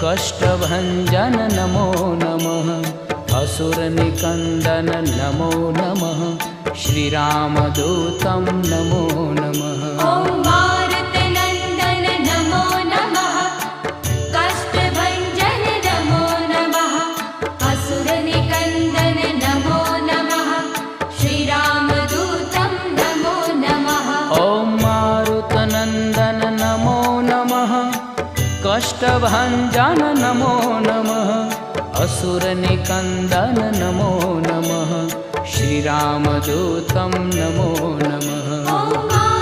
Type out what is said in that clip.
कष्टभञ्जन नमो नमः असुरनिकन्दन नमो नमः श्रीरामदूतं नमो नमः ॐ मारुतनन्दन नमो नमः कष्टभञ्जन नमो नमः असुरनिकन्दन नमो नमः श्रीरामदूतं नमो नमः ॐ मारुतनन्दन नमो नमः कष्टभञ्जन नमो नमः असुरनिकन्दन नमो नमः श्रीरामदूतं नमो नमः।